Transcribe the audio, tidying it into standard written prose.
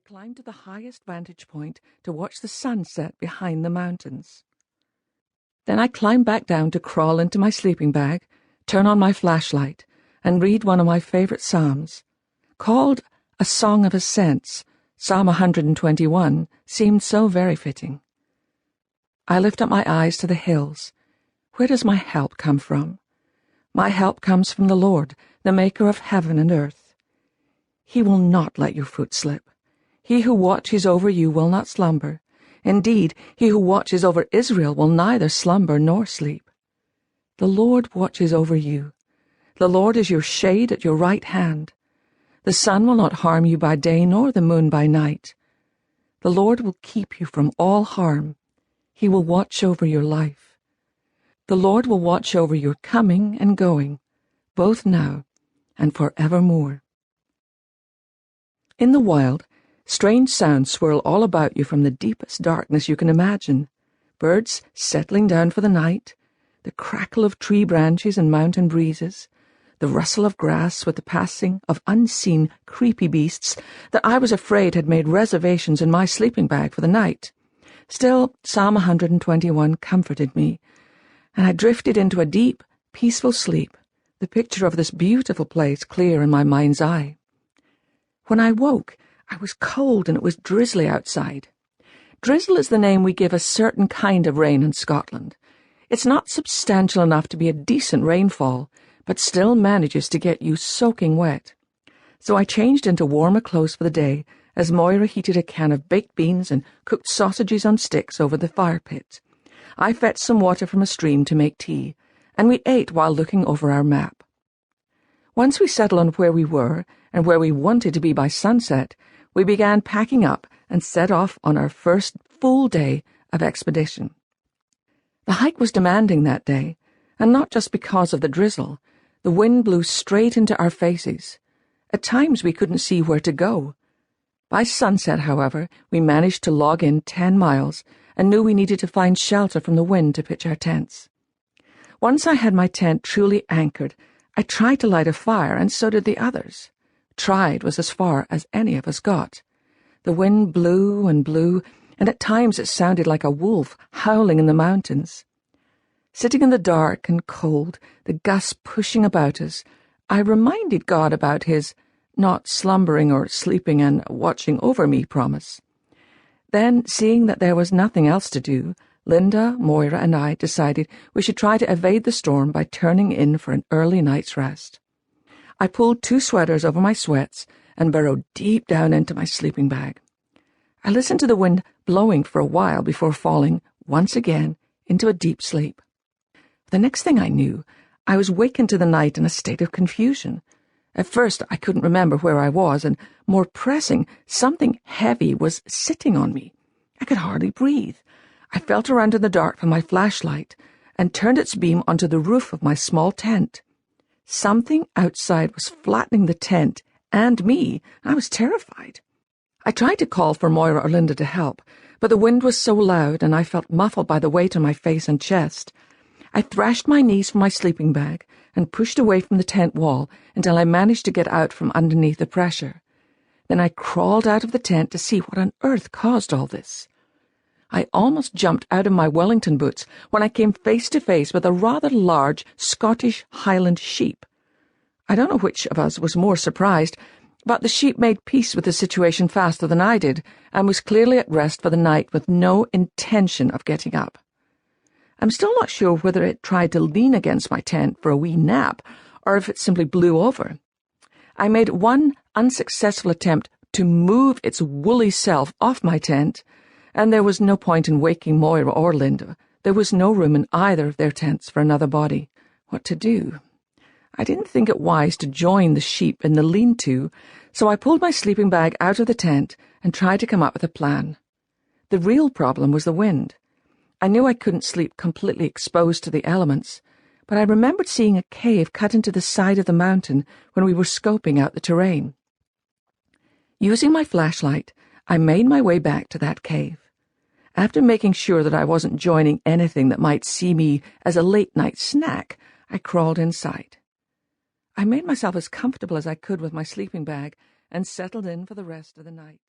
climbed to the highest vantage point to watch the sunset behind the mountains. Then I climbed back down to crawl into my sleeping bag, turn on my flashlight, and read one of my favorite psalms. Called A Song of Ascents, Psalm 121 seemed so very fitting. I lift up my eyes to the hills. Where does my help come from? My help comes from the Lord, the maker of heaven and earth. He will not let your foot slip. He who watches over you will not slumber. Indeed, he who watches over Israel will neither slumber nor sleep. The Lord watches over you. The Lord is your shade at your right hand. The sun will not harm you by day nor the moon by night. The Lord will keep you from all harm. He will watch over your life. The Lord will watch over your coming and going, both now and forevermore. In the wild, strange sounds swirl all about you from the deepest darkness you can imagine. Birds settling down for the night, the crackle of tree branches and mountain breezes, the rustle of grass with the passing of unseen, creepy beasts that I was afraid had made reservations in my sleeping bag for the night. Still, Psalm 121 comforted me, and I drifted into a deep, peaceful sleep, the picture of this beautiful place clear in my mind's eye. When I woke, I was cold and it was drizzly outside. Drizzle is the name we give a certain kind of rain in Scotland. It's not substantial enough to be a decent rainfall, but still manages to get you soaking wet. So I changed into warmer clothes for the day as Moira heated a can of baked beans and cooked sausages on sticks over the fire pit. I fetched some water from a stream to make tea, and we ate while looking over our map. Once we settled on where we were and where we wanted to be by sunset, we began packing up and set off on our first full day of expedition. The hike was demanding that day, and not just because of the drizzle. The wind blew straight into our faces. At times we couldn't see where to go. By sunset, however, we managed to log in 10 miles and knew we needed to find shelter from the wind to pitch our tents. Once I had my tent truly anchored, I tried to light a fire, and so did the others. Tried was as far as any of us got. The wind blew, and at times it sounded like a wolf howling in the mountains. Sitting in the dark and cold, the gusts pushing about us, I reminded God about his not slumbering or sleeping and watching over me promise. Then, seeing that there was nothing else to do, Linda, Moira, and I decided we should try to evade the storm by turning in for an early night's rest. I pulled 2 sweaters over my sweats and burrowed deep down into my sleeping bag. I listened to the wind blowing for a while before falling, once again, into a deep sleep. The next thing I knew, I was wakened to the night in a state of confusion. At first, I couldn't remember where I was, and, more pressing, something heavy was sitting on me. I could hardly breathe. I felt around in the dark for my flashlight and turned its beam onto the roof of my small tent. Something outside was flattening the tent and me. I was terrified. I tried to call for Moira or Linda to help, but the wind was so loud and I felt muffled by the weight on my face and chest. I thrashed my knees from my sleeping bag and pushed away from the tent wall until I managed to get out from underneath the pressure. Then I crawled out of the tent to see what on earth caused all this. I almost jumped out of my Wellington boots when I came face to face with a rather large Scottish Highland sheep. I don't know which of us was more surprised, but the sheep made peace with the situation faster than I did and was clearly at rest for the night with no intention of getting up. I'm still not sure whether it tried to lean against my tent for a wee nap or if it simply blew over. I made one unsuccessful attempt to move its woolly self off my tent, and there was no point in waking Moira or Linda. There was no room in either of their tents for another body. What to do? I didn't think it wise to join the sheep in the lean-to, so I pulled my sleeping bag out of the tent and tried to come up with a plan. The real problem was the wind. I knew I couldn't sleep completely exposed to the elements, but I remembered seeing a cave cut into the side of the mountain when we were scoping out the terrain. Using my flashlight, I made my way back to that cave. After making sure that I wasn't joining anything that might see me as a late-night snack, I crawled inside. I made myself as comfortable as I could with my sleeping bag and settled in for the rest of the night.